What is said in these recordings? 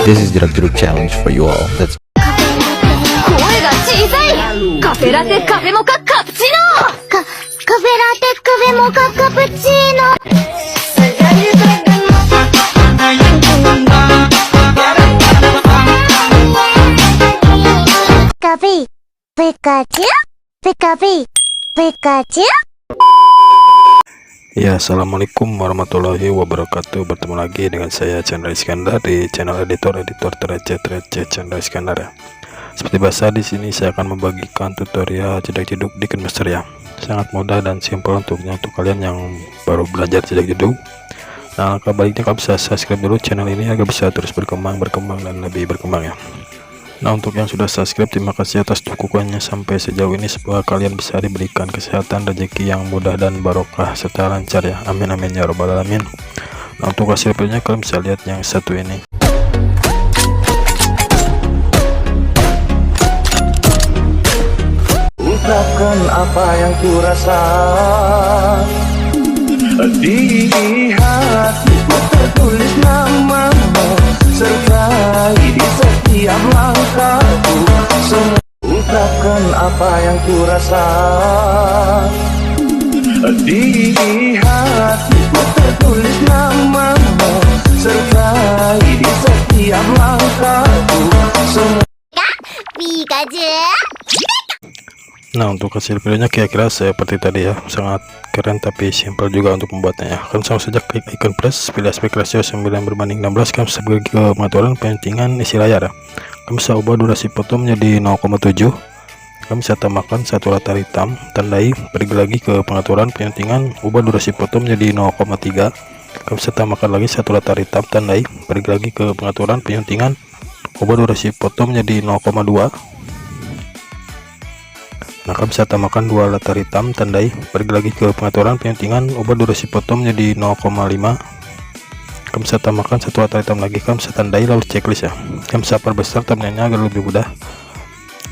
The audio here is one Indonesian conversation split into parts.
This is Jeruk challenge for you all. Let's 声が小さい。カフェラテカフェモカカプチーノ。カフェラテカフェモカカプチーノ。ピカピピカチュピカピピカチュ。 Ya, assalamualaikum warahmatullahi wabarakatuh. Bertemu lagi dengan saya Chandra Iskandar di channel editor receh Chandra Iskandar ya. Seperti biasa di sini saya akan membagikan tutorial jedak-jeduk di KineMaster ya. Sangat mudah dan simpel untuk kalian yang baru belajar jedak-jeduk. Nah, langkah baiknya kalian bisa subscribe dulu channel ini agar bisa terus berkembang dan lebih berkembang ya. Nah, untuk yang sudah subscribe, terima kasih atas dukungannya sampai sejauh ini. Semoga kalian bisa diberikan kesehatan, rezeki yang mudah dan barokah serta lancar ya. Amin amin ya robbal alamin. Nah, untuk hasil videonya kalian bisa lihat yang satu ini. Ungkapkan apa yang ku rasa di hatiku, tertulis namamu sertai di setiap langkahku. Ungkapkan apa yang ku rasa di hatiku, tertulis namamu sertai di setiap langkahku. Pikachu. Nah, untuk hasil videonya kira-kira seperti tadi ya. Sangat keren tapi simpel juga untuk membuatnya ya. Kalian langsung saja klik icon plus, pilih aspek rasio 9:16. Kalian bisa pergi ke pengaturan pentingan isi layar ya. Kalian bisa ubah durasi foto menjadi 0,7. Kalian bisa tambahkan satu latar hitam, tandai, pergi lagi ke pengaturan pentingan, ubah durasi foto menjadi 0,3. Kalian bisa tambahkan lagi satu latar hitam, tandai, pergi lagi ke pengaturan pentingan, ubah durasi foto menjadi 0,2. Nah, kalian bisa tambahkan dua latar hitam, tandai, pergi lagi ke pengaturan pentingan, ubah durasi foto menjadi 0,5. Kalian bisa tambahkan satu latar hitam lagi, kalian bisa tandai lalu checklist ya. Kalian bisa perbesar thumbnailnya agar lebih mudah.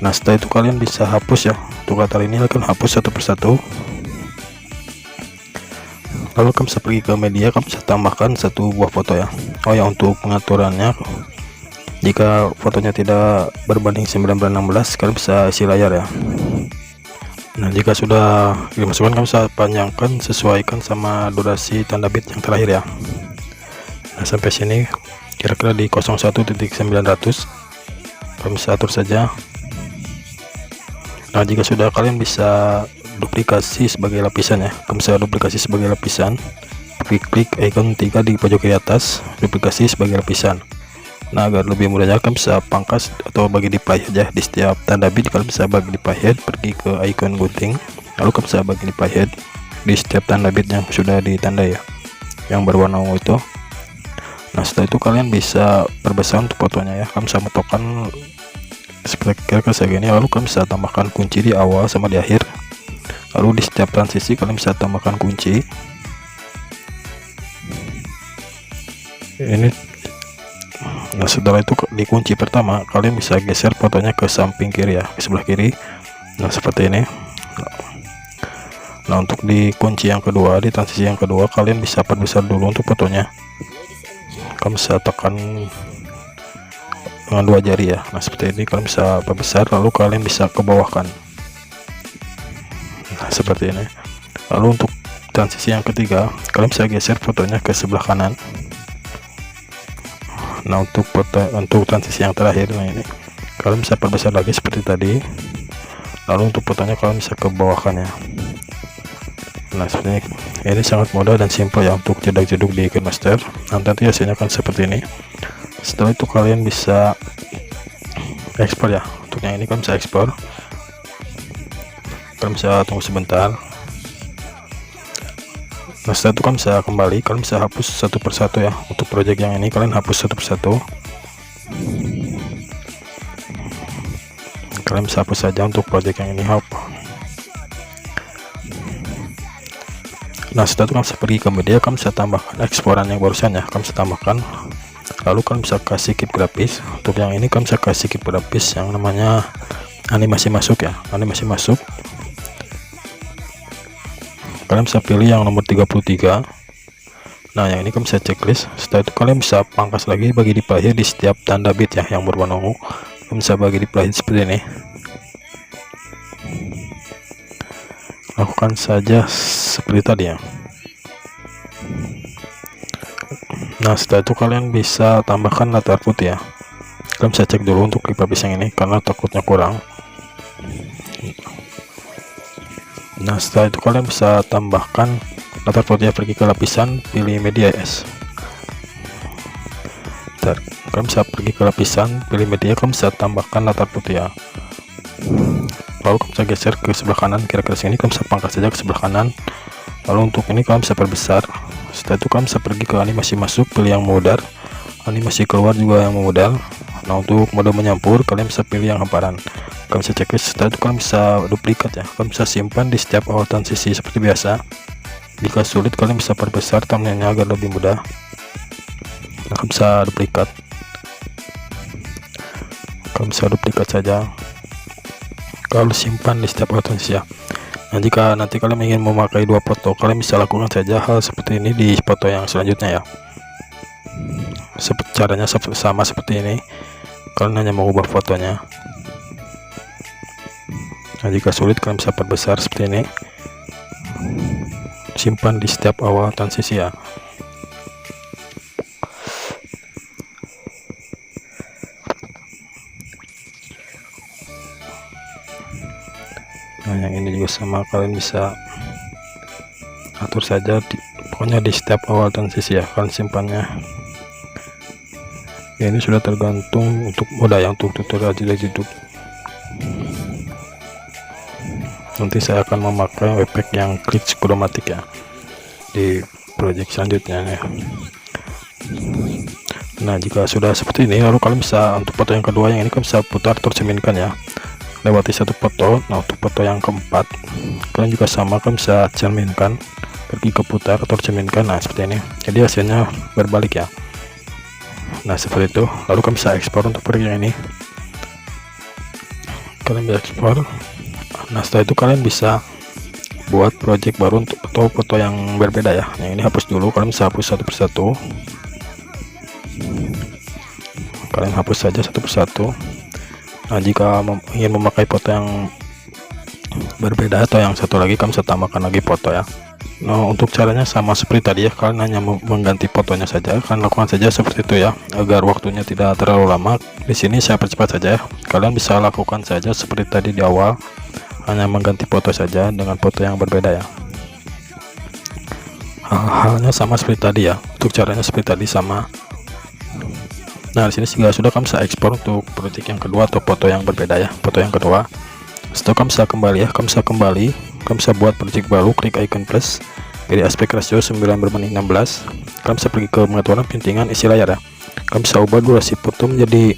Nah, setelah itu kalian bisa hapus ya. Untuk latar ini kalian hapus satu persatu. Lalu kalian bisa pergi ke media, kalian bisa tambahkan satu buah foto ya. Oh ya, untuk pengaturannya, jika fotonya tidak berbanding 9:16, kalian bisa isi layar ya. Nah, jika sudah dimasukkan, kalian bisa panjangkan, sesuaikan sama durasi tanda bit yang terakhir ya. Nah, sampai sini kira-kira di 01.900 kalian bisa atur saja. Nah, jika sudah, kalian bisa duplikasi sebagai lapisan ya. Kalian bisa duplikasi sebagai lapisan, klik icon 3 di pojok kiri atas, duplikasi sebagai lapisan. Nah, agar lebih mudahnya kalian bisa pangkas atau bagi di playhead ya. Di setiap tanda bit kalian bisa bagi di playhead, pergi ke icon gunting, lalu kalian bisa bagi di playhead di setiap tanda bit yang sudah ditandai ya, yang berwarna ungu itu. Nah, setelah itu kalian bisa perbesar untuk fotonya ya. Kalian bisa metokkan seperti kira-kira segini, lalu kalian bisa tambahkan kunci di awal sama di akhir. Lalu di setiap transisi kalian bisa tambahkan kunci ini. Nah, setelah itu di kunci pertama kalian bisa geser fotonya ke samping kiri ya, ke sebelah kiri. Nah, seperti ini. Nah, untuk di kunci yang kedua, di transisi yang kedua, kalian bisa perbesar dulu untuk fotonya. Kalian bisa tekan dengan dua jari ya. Nah, seperti ini kalian bisa perbesar, lalu kalian bisa ke bawahkan. Nah, seperti ini. Lalu untuk transisi yang ketiga, kalian bisa geser fotonya ke sebelah kanan. Nah, untuk transisi yang terakhir, nah ini kalian bisa perbesar lagi seperti tadi. Lalu untuk fotonya kalian bisa ke bawahkan ya. Nah, seperti ini sangat mudah dan simpel ya untuk jedak-jeduk di KineMaster. Nah, nanti hasilnya akan seperti ini. Setelah itu kalian bisa ekspor ya. Untuk yang ini kalian bisa ekspor. Kalian bisa tunggu sebentar. Nah, setelah itu kalian bisa kembali, kalian bisa hapus satu persatu ya. Untuk project yang ini kalian hapus satu persatu. Kalian bisa hapus saja untuk project yang ini, Nah, setelah itu kalian bisa pergi ke media, kalian bisa tambahkan eksporan yang barusan ya. Kalian bisa tambahkan, lalu kalian bisa kasih kip grafis. Untuk yang ini kalian bisa kasih kip grafis yang namanya animasi masuk ya. Animasi masuk, kalian bisa pilih yang nomor 33. Nah, yang ini kalian bisa checklist. Setelah itu kalian bisa pangkas lagi, bagi di playhead di setiap tanda bit ya yang berwarna ungu. Kalian bisa bagi di playhead seperti ini. Lakukan saja seperti tadi ya. Nah, setelah itu kalian bisa tambahkan latar putih ya. Kalian bisa cek dulu untuk klip habis yang ini karena takutnya kurang. Nah, setelah itu kalian bisa tambahkan latar putih, pergi ke lapisan, pilih media es. Kalian bisa pergi ke lapisan, pilih media, kalian bisa tambahkan latar putih ya. Lalu kalian bisa geser ke sebelah kanan, kira-kira sini. Kalian bisa pangkas saja ke sebelah kanan. Lalu untuk ini kalian bisa perbesar. Setelah itu kalian bisa pergi ke animasi masuk, pilih yang memudar. Animasi keluar juga yang memudar. Nah, untuk mode menyampur kalian bisa pilih yang hamparan. Kalian bisa checklist. Setelah itu kalian bisa duplikat ya. Kalian bisa simpan di setiap awal transisi seperti biasa. Jika sulit kalian bisa perbesar thumbnailnya agar lebih mudah. Nah, kalian bisa duplikat. Kalian bisa duplikat saja. Kalau simpan di setiap awal transisi ya. Nah, jika nanti kalian ingin memakai dua foto, kalian bisa lakukan saja hal seperti ini di foto yang selanjutnya ya. Caranya sama seperti ini. Kalian hanya mengubah fotonya. Nah, jika sulit kalian bisa perbesar seperti ini. Simpan di setiap awal transisi ya. Nah, yang ini juga sama, kalian bisa atur saja pokoknya di setiap awal transisi ya kalian simpannya ya. Ini sudah tergantung untuk mudah yang untuk tutorial di YouTube. Nanti saya akan memakai efek yang glitch chromatic ya di project selanjutnya ya. Nah, jika sudah seperti ini, lalu kalian bisa untuk foto yang kedua, yang ini kalian bisa putar atau cerminkan ya, lewati satu foto. Nah, untuk foto yang keempat kalian juga sama, kalian bisa cerminkan, pergi ke putar atau cerminkan. Nah, seperti ini, jadi hasilnya berbalik ya. Nah, seperti itu. Lalu kalian bisa ekspor untuk project yang ini, kalian bisa ekspor. Nah, setelah itu kalian bisa buat project baru untuk foto yang berbeda ya. Yang ini hapus dulu, kalian bisa hapus satu persatu. Kalian hapus saja satu persatu. Nah, jika ingin memakai foto yang berbeda atau yang satu lagi, kalian bisa tambahkan lagi foto ya. Nah, untuk caranya sama seperti tadi ya, kalian hanya mengganti fotonya saja. Kalian lakukan saja seperti itu ya, agar waktunya tidak terlalu lama. Di sini saya percepat saja ya. Kalian bisa lakukan saja seperti tadi di awal, hanya mengganti foto saja dengan foto yang berbeda ya. Halnya sama seperti tadi ya. Untuk caranya seperti tadi sama. Nah, di sini juga sudah kalian bisa ekspor untuk project yang kedua atau foto yang berbeda ya, foto yang kedua. Setelah kalian bisa kembali ya, kalian bisa buat project baru, klik icon plus, pilih aspek ratio 9:16. Kalian bisa pergi ke pengaturan pintingan isi layar ya. Kalian bisa ubah durasi foto menjadi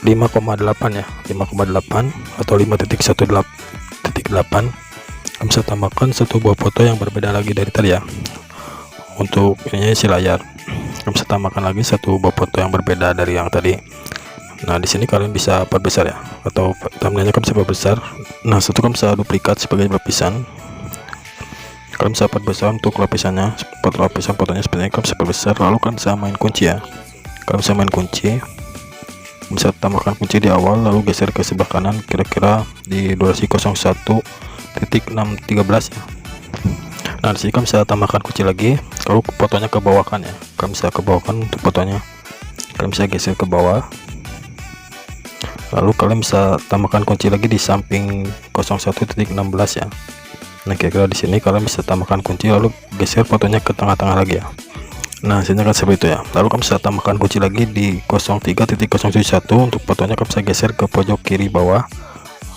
5,8 ya, 5,8 atau 5.1.8. Kalian bisa tambahkan satu buah foto yang berbeda lagi dari tadi ya. Untuk ininya isi layar, kalian bisa tambahkan lagi satu buah foto yang berbeda dari yang tadi. Nah, di sini kalian bisa perbesar ya, atau thumbnailnya kalian bisa perbesar. Nah, satu kalian bisa duplikat sebagai lapisan. Kalian bisa perbesar untuk lapisannya, lapisan fotonya seperti ini. Kalian bisa perbesar, lalu kalian bisa main kunci ya. Kalian bisa main kunci, bisa tambahkan kunci di awal, lalu geser ke sebelah kanan, kira-kira di durasi 01.613 ya. Nah, di sini kalian bisa tambahkan kunci lagi, lalu fotonya ke bawah kan ya. Kalian bisa ke bawah kan untuk fotonya. Kalian bisa geser ke bawah. Lalu kalian bisa tambahkan kunci lagi di samping 01.16 ya. Nah, kira-kira di sini kalian bisa tambahkan kunci, lalu geser fotonya ke tengah-tengah lagi ya. Nah, hasilnya kan seperti itu ya. Lalu kalian bisa tambahkan kunci lagi di 03.071 untuk fotonya. Kalian bisa geser ke pojok kiri bawah,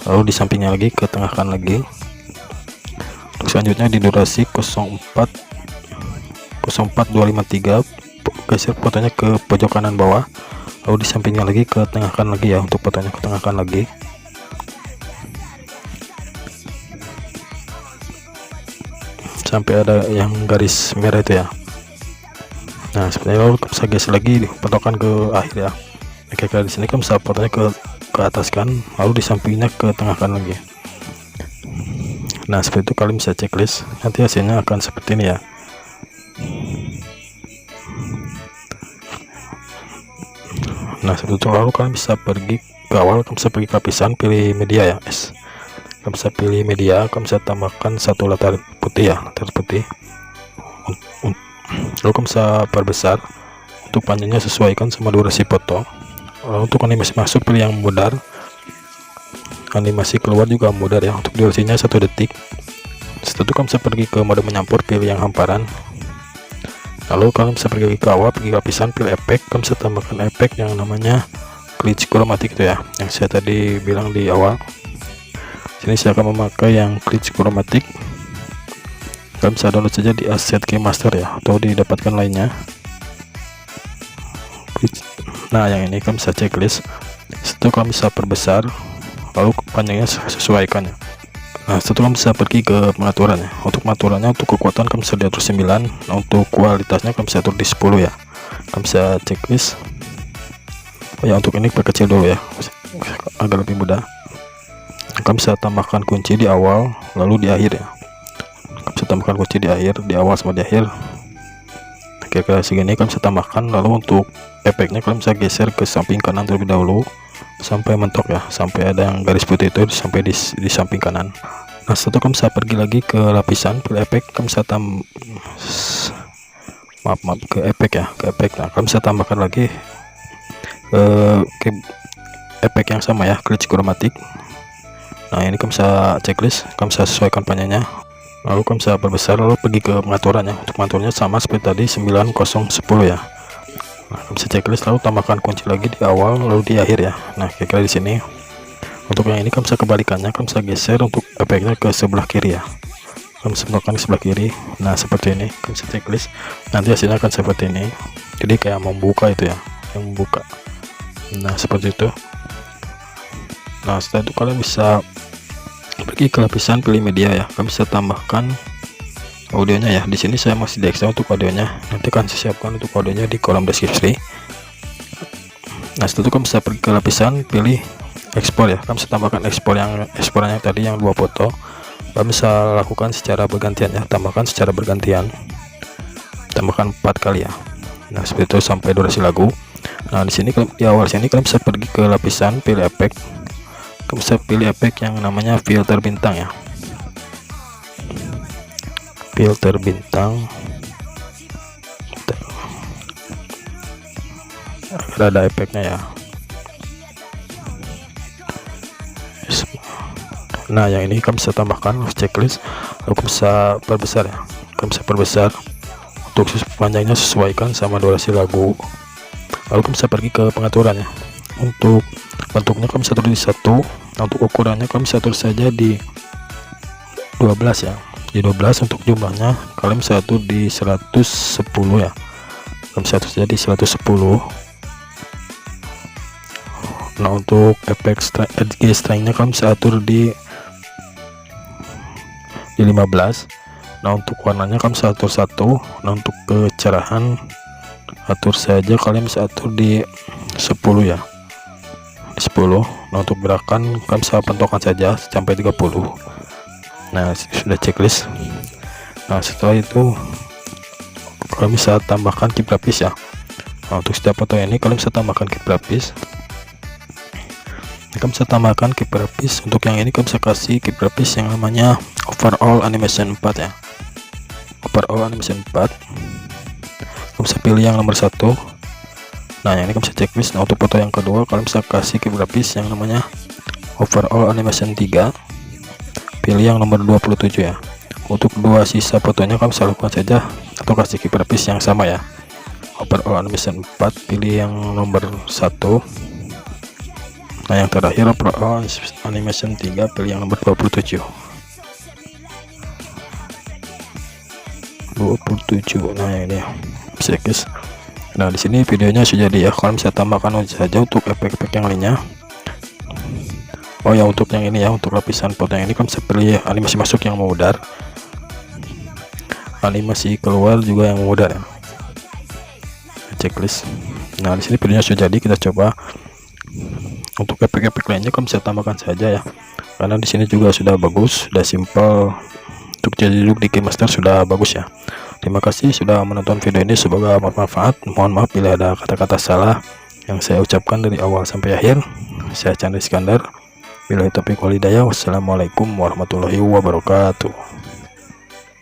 lalu di sampingnya lagi ke tengahkan lagi. Untuk selanjutnya di durasi 04253, geser fotonya ke pojok kanan bawah, lalu di sampingnya lagi ke tengahkan lagi ya, untuk fotonya ke tengahkan lagi. Sampai ada yang garis merah itu ya. Nah, seperti lalu bisa geser lagi potongan ke akhir ya. Oke, di sini kan bisa fotonya ke atas kan, lalu di sampingnya ke tengahkan lagi. Nah, seperti itu kalian bisa checklist, nanti hasilnya akan seperti ini ya. Nah seperti itu, lalu kalian bisa pergi ke awal, kalian bisa pergi ke lapisan, pilih media ya guys. Kalian bisa pilih media, kalian bisa tambahkan satu latar putih ya, latar putih. Lalu kalian bisa perbesar, untuk panjangnya sesuaikan sama durasi foto. Lalu untuk animasi masuk pilih yang mudar, animasi keluar juga mudar ya, untuk durasinya 1 detik. Setelah itu kalian bisa pergi ke mode menyampur, pilih yang hamparan. Lalu kalian bisa pergi ke awal, pergi ke lapisan, pilih efek, kalian bisa tambahkan efek yang namanya glitch chromatic itu ya, yang saya tadi bilang di awal. Sini saya akan memakai yang glitch chromatic. Kalian bisa download saja di Asset KeyMaster ya, atau didapatkan lainnya. Nah yang ini kalian bisa checklist. Setelah kalian bisa perbesar, lalu panjangnya sesuaikan ya. Nah setelah kalian bisa pergi ke pengaturan ya. Untuk pengaturannya, untuk kekuatan kalian bisa diatur 9. Nah untuk kualitasnya kalian bisa atur di 10 ya. Kalian bisa checklist. Oh ya, untuk ini perkecil dulu ya, agar lebih mudah. Kalian bisa tambahkan kunci di awal, lalu di akhir ya. Kalian bisa tambahkan kunci di akhir, di awal sama di akhir. Kira-kira segini kalian bisa tambahkan. Lalu untuk efeknya kalian bisa geser ke samping kanan terlebih dahulu sampai mentok ya, sampai ada yang garis putih itu sampai di samping kanan. Nah setelah kalian bisa pergi lagi ke lapisan, pilih efek, kalian bisa maaf ke efek ya, ke efek. Nah kalian bisa tambahkan lagi ke efek yang sama ya, glitch chromatic. Nah ini kalian bisa checklist, kalian bisa sesuaikan panjangnya, lalu kalian bisa perbesar, lalu pergi ke pengaturannya. Untuk pengaturannya sama seperti tadi, 9, 0, 10 ya. Nah kalian bisa checklist, lalu tambahkan kunci lagi di awal, lalu di akhir ya. Nah kira-kira di sini. Untuk yang ini kalian bisa kebalikannya, kalian bisa geser untuk efeknya ke sebelah kiri ya. Kalian bisa melakukan di sebelah kiri. Nah seperti ini, kalian bisa checklist. Nanti hasilnya akan seperti ini. Jadi kayak membuka itu ya, yang membuka. Nah seperti itu. Nah setelah itu kalian bisa pergi ke lapisan, pilih media ya. Kalian bisa tambahkan audionya ya. Di sini saya masih di extra untuk audionya. Nanti akan saya siapkan untuk audionya di kolom deskripsi. Nah setelah itu kalian bisa pergi ke lapisan, pilih ekspor ya. Kalian bisa tambahkan eksporannya tadi yang 2 foto. Kalian bisa lakukan secara bergantian ya. Tambahkan secara bergantian. Tambahkan 4 kali ya. Nah seperti itu sampai durasi lagu. Nah di sini di awal sini kalian bisa pergi ke lapisan, pilih efek. Kalian bisa pilih efek yang namanya filter bintang ya. Filter bintang. Ada efeknya ya. Nah yang ini kalian bisa tambahkan checklist, lalu bisa perbesar ya. Kalian bisa perbesar untuk panjangnya sesuaikan sama durasi lagu. Lalu kalian bisa pergi ke pengaturannya. Untuk bentuknya kalian bisa atur di 1. Nah, untuk ukurannya kalian bisa atur saja di 12 ya, di 12. Untuk jumlahnya kalian bisa atur di 110 ya. Kalian bisa atur saja di 110. Nah untuk efek edge strength-nya kalian bisa atur di 15. Nah untuk warnanya kalian bisa atur 1. Nah untuk kecerahan atur saja, kalian bisa atur di 10 ya, di 10. Nah untuk gerakan kalian bisa pentokkan saja sampai 30. Nah sudah checklist. Nah setelah itu kalian bisa tambahkan kip grafis ya. Nah untuk setiap foto ini kalian bisa tambahkan kip grafis. Kalian bisa tambahkan kip grafis. Untuk yang ini kalian bisa kasih kip grafis yang namanya overall animation 4 ya, overall animation 4. Kalian bisa pilih yang nomor 1. Nah yang ini kalian bisa checklist. Nah untuk foto yang kedua kalian bisa kasih kip grafis yang namanya overall animation 3. Pilih yang nomor 27 ya. Untuk dua sisa fotonya kalian bisa lakukan saja atau kasih kip grafis yang sama ya, overall animation 4. Pilih yang nomor 1. Nah yang terakhir overall animation 3, pilih yang nomor 27. Nah ini bisa guys. Nah di sini videonya sudah jadi ya. Kalian bisa tambahkan saja untuk efek-efek yang lainnya. Oh ya untuk yang ini ya, untuk lapisan foto yang ini kalian bisa pilih animasi masuk yang memudar, animasi keluar juga yang memudar ya. Checklist. Nah di sini videonya sudah jadi, kita coba. Untuk efek-efek lainnya kalian bisa tambahkan saja ya, karena di sini juga sudah bagus, sudah simple. Untuk jadi look di KeyMaster sudah bagus ya. Terima kasih sudah menonton video ini, semoga bermanfaat. Mohon maaf bila ada kata-kata salah. yang saya ucapkan dari awal sampai akhir. Saya Chandra Iskandar. Billahi taufiq wal hidayah. Wassalamualaikum warahmatullahi wabarakatuh.